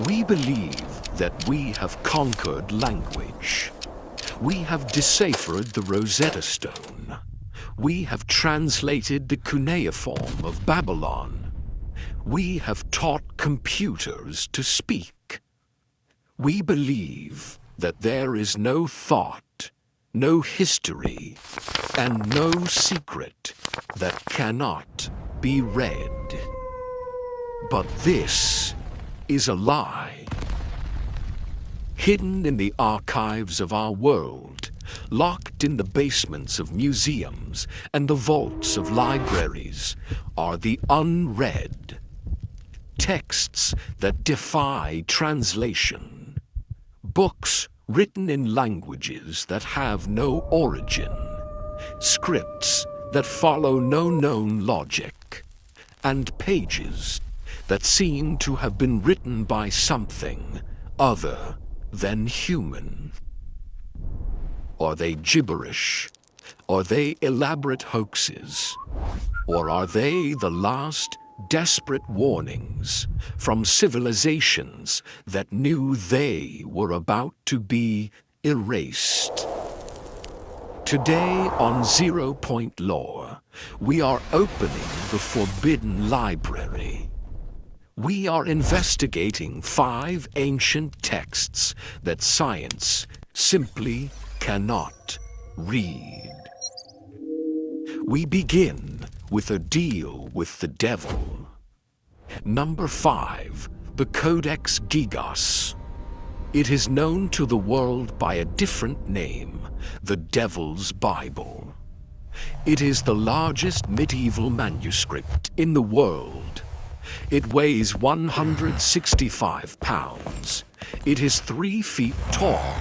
We believe that we have conquered language. We have deciphered the Rosetta Stone. We have translated the cuneiform of Babylon. We have taught computers to speak. We believe that there is no thought, no history, and no secret that cannot be read. But this is a lie. Hidden in the archives of our world, locked in the basements of museums and the vaults of libraries, are the unread. Texts that defy translation. Books written in languages that have no origin. Scripts that follow no known logic. And pages that seem to have been written by something other than human. Are they gibberish? Are they elaborate hoaxes? Or are they the last desperate warnings from civilizations that knew they were about to be erased? Today on 0 Point Lore, we are opening the Forbidden Library. We are investigating 5 ancient texts that science simply cannot read. We begin with a deal with the devil. Number 5, the Codex Gigas. It is known to the world by a different name, the Devil's Bible. It is the largest medieval manuscript in the world. It weighs 165 pounds. It is 3 feet tall.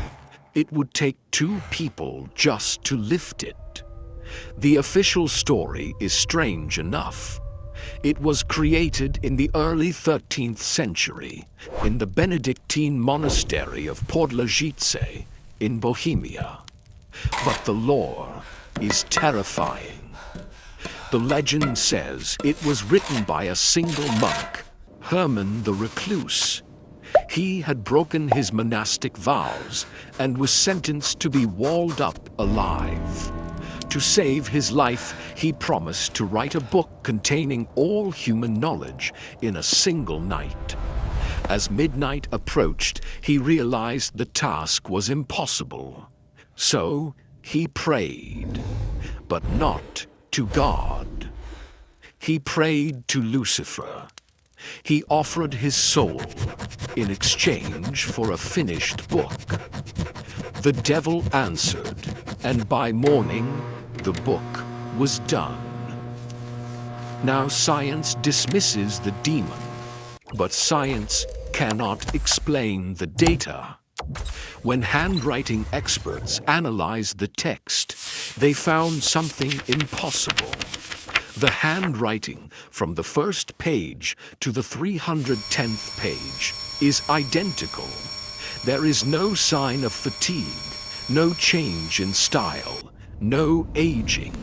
It would take 2 people just to lift it. The official story is strange enough. It was created in the early 13th century in the Benedictine monastery of Podlajice in Bohemia. But the lore is terrifying. The legend says it was written by a single monk, Herman the Recluse. He had broken his monastic vows and was sentenced to be walled up alive. To save his life, he promised to write a book containing all human knowledge in a single night. As midnight approached, he realized the task was impossible. So he prayed, but not to God. He prayed to Lucifer. He offered his soul in exchange for a finished book. The devil answered, and by morning, the book was done. Now science dismisses the demon, but science cannot explain the data. When handwriting experts analyzed the text, they found something impossible. The handwriting from the first page to the 310th page is identical. There is no sign of fatigue, no change in style, no aging.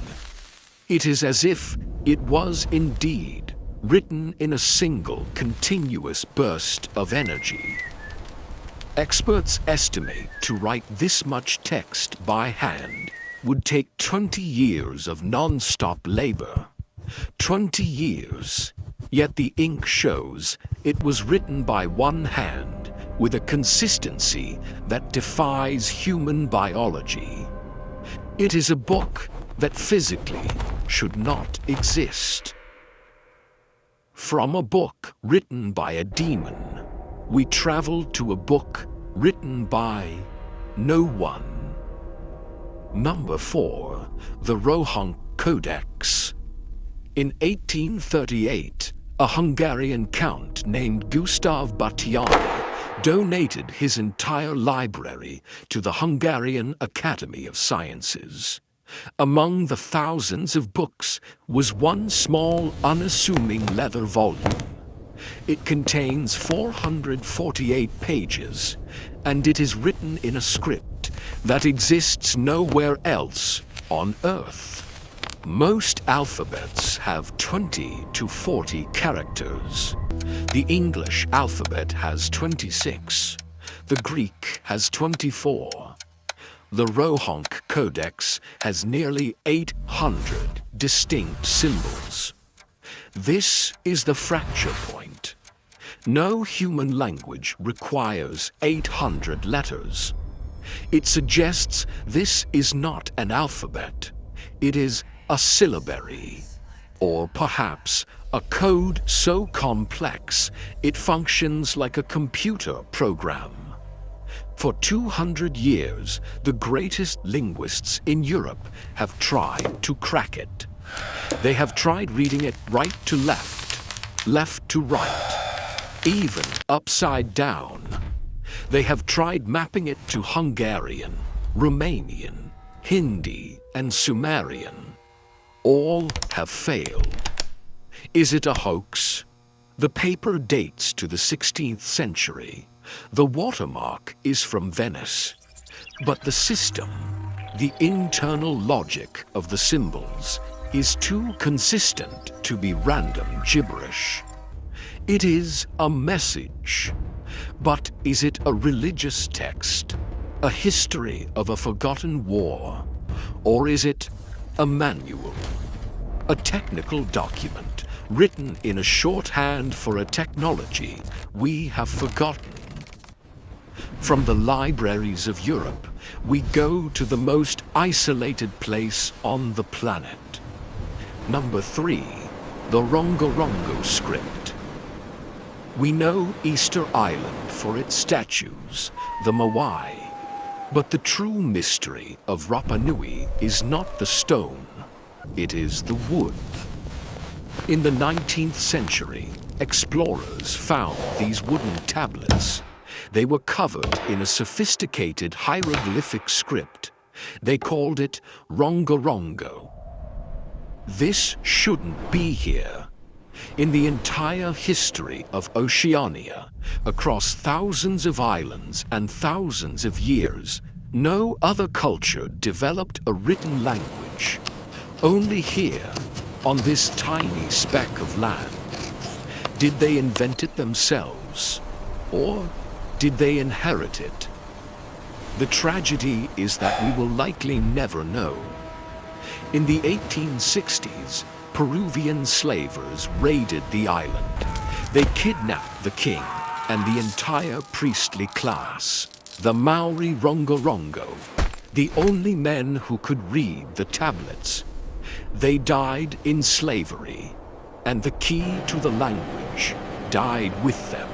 It is as if it was indeed written in a single continuous burst of energy. Experts estimate to write this much text by hand would take 20 years of non-stop labor. 20 years, yet the ink shows it was written by one hand with a consistency that defies human biology. It is a book that physically should not exist. From a book written by a demon, we travel to a book written by no one. Number 4, the Rohank Codex. In 1838, a Hungarian count named Gustav Batyány donated his entire library to the Hungarian Academy of Sciences. Among the thousands of books was one small, unassuming leather volume. It contains 448 pages, and it is written in a script that exists nowhere else on Earth. Most alphabets have 20 to 40 characters. The English alphabet has 26. The Greek has 24. The Rohonk Codex has nearly 800 distinct symbols. This is the fracture point. No human language requires 800 letters. It suggests this is not an alphabet. It is a syllabary, or perhaps a code so complex it functions like a computer program. For 200 years, the greatest linguists in Europe have tried to crack it. They have tried reading it right to left, left to right, even upside down. They have tried mapping it to Hungarian, Romanian, Hindi, and Sumerian. All have failed. Is it a hoax? The paper dates to the 16th century. The watermark is from Venice. But the system, the internal logic of the symbols, is too consistent to be random gibberish. It is a message. But is it a religious text, a history of a forgotten war, or is it a manual, a technical document written in a shorthand for a technology we have forgotten? From the libraries of Europe, we go to the most isolated place on the planet. Number 3, the Rongorongo script. We know Easter Island for its statues, the Moai. But the true mystery of Rapa Nui is not the stone, it is the wood. In the 19th century, explorers found these wooden tablets. They were covered in a sophisticated hieroglyphic script. They called it Rongorongo. This shouldn't be here. In the entire history of Oceania, across thousands of islands and thousands of years, no other culture developed a written language. Only here, on this tiny speck of land. Did they invent it themselves? Or did they inherit it? The tragedy is that we will likely never know. In the 1860s, Peruvian slavers raided the island. They kidnapped the king and the entire priestly class, the Maori Rongorongo, the only men who could read the tablets. They died in slavery, and the key to the language died with them.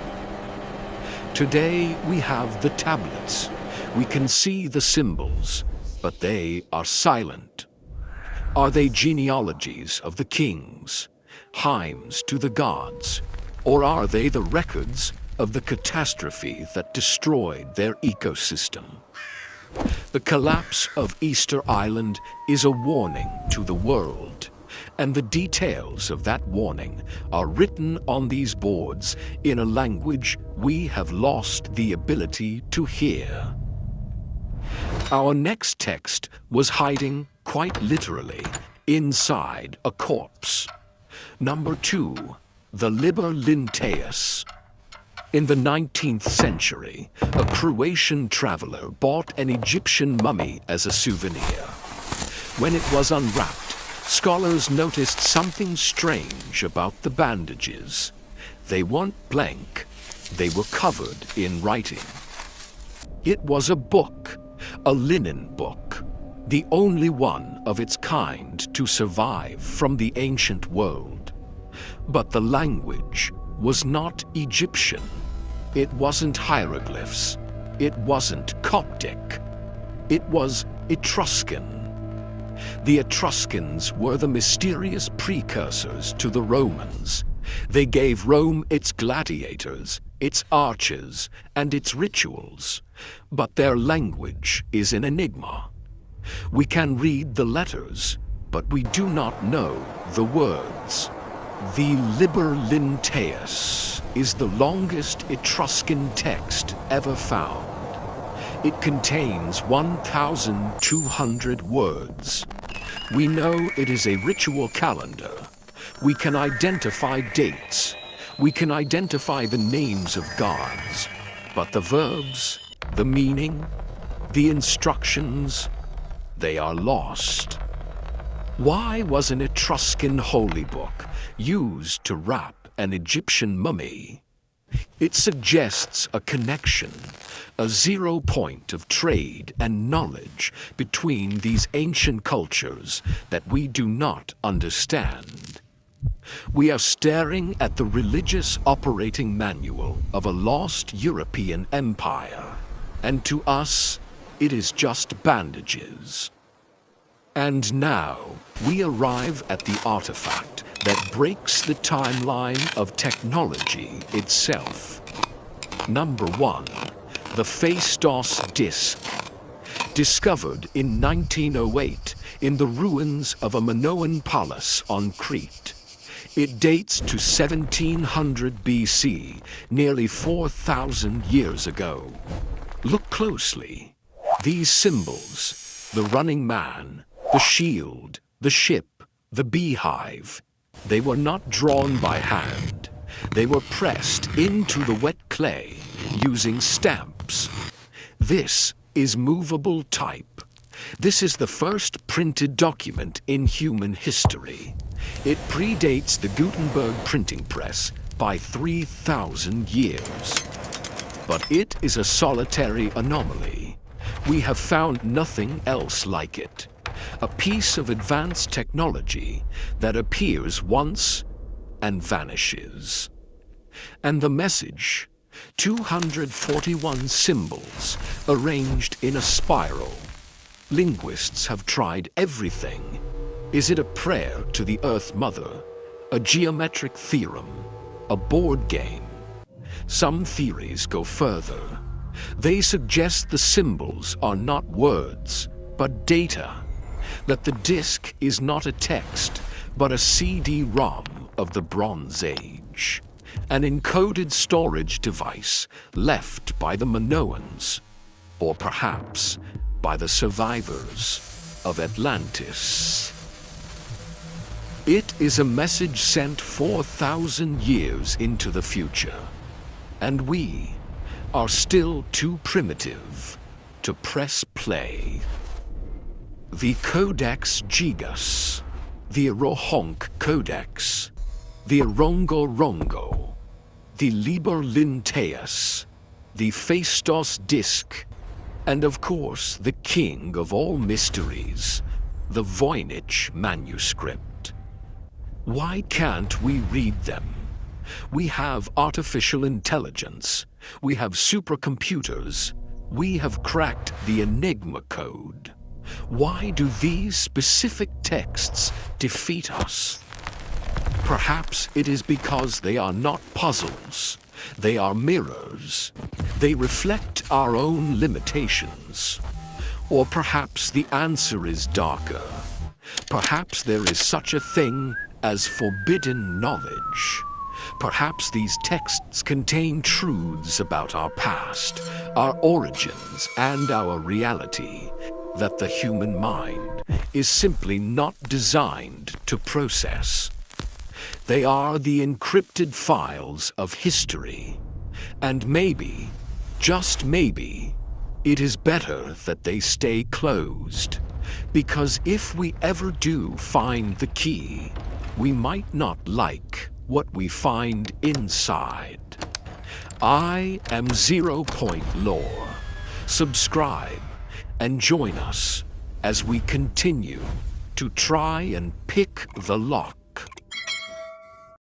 Today we have the tablets. We can see the symbols, but they are silent. Are they genealogies of the kings, hymns to the gods, or are they the records of the catastrophe that destroyed their ecosystem? The collapse of Easter Island is a warning to the world, and the details of that warning are written on these boards in a language we have lost the ability to hear. Our next text was hiding, quite literally, inside a corpse. Number 2, the Liber Lintaeus. In the 19th century, a Croatian traveler bought an Egyptian mummy as a souvenir. When it was unwrapped, scholars noticed something strange about the bandages. They weren't blank, they were covered in writing. It was a book, a linen book, the only one of its kind to survive from the ancient world. But the language was not Egyptian. It wasn't hieroglyphs. It wasn't Coptic. It was Etruscan. The Etruscans were the mysterious precursors to the Romans. They gave Rome its gladiators, its archers, and its rituals. But their language is an enigma. We can read the letters, but we do not know the words. The Liber Lintaeus is the longest Etruscan text ever found. It contains 1,200 words. We know it is a ritual calendar. We can identify dates. We can identify the names of gods. But the verbs, the meaning, the instructions, they are lost. Why was an Etruscan holy book used to wrap an Egyptian mummy? It suggests a connection, a 0 point of trade and knowledge between these ancient cultures that we do not understand. We are staring at the religious operating manual of a lost European empire, and to us, it is just bandages. And now, we arrive at the artifact that breaks the timeline of technology itself. Number 1. The Phaistos disk. Discovered in 1908 in the ruins of a Minoan palace on Crete. It dates to 1700 BC, nearly 4,000 years ago. Look closely. These symbols, the running man, the shield, the ship, the beehive, they were not drawn by hand. They were pressed into the wet clay using stamps. This is movable type. This is the first printed document in human history. It predates the Gutenberg printing press by 3,000 years. But it is a solitary anomaly. We have found nothing else like it. A piece of advanced technology that appears once and vanishes. And the message, 241 symbols arranged in a spiral. Linguists have tried everything. Is it a prayer to the Earth Mother, a geometric theorem, a board game? Some theories go further. They suggest the symbols are not words, but data. That the disk is not a text, but a CD-ROM of the Bronze Age. An encoded storage device left by the Minoans, or perhaps by the survivors of Atlantis. It is a message sent 4,000 years into the future, and we are still too primitive to press play. The Codex Gigas, the Arohonk Codex, the Arongo-Rongo, the Liber Linteus, the Phaistos disk, and of course the king of all mysteries, the Voynich Manuscript. Why can't we read them? We have artificial intelligence, we have supercomputers, we have cracked the Enigma code. Why do these specific texts defeat us? Perhaps it is because they are not puzzles. They are mirrors. They reflect our own limitations. Or perhaps the answer is darker. Perhaps there is such a thing as forbidden knowledge. Perhaps these texts contain truths about our past, our origins, and our reality that the human mind is simply not designed to process. They are the encrypted files of history. And maybe, just maybe, it is better that they stay closed. Because if we ever do find the key, we might not like what we find inside. I am 0 Point Lore. Subscribe and join us as we continue to try and pick the lock.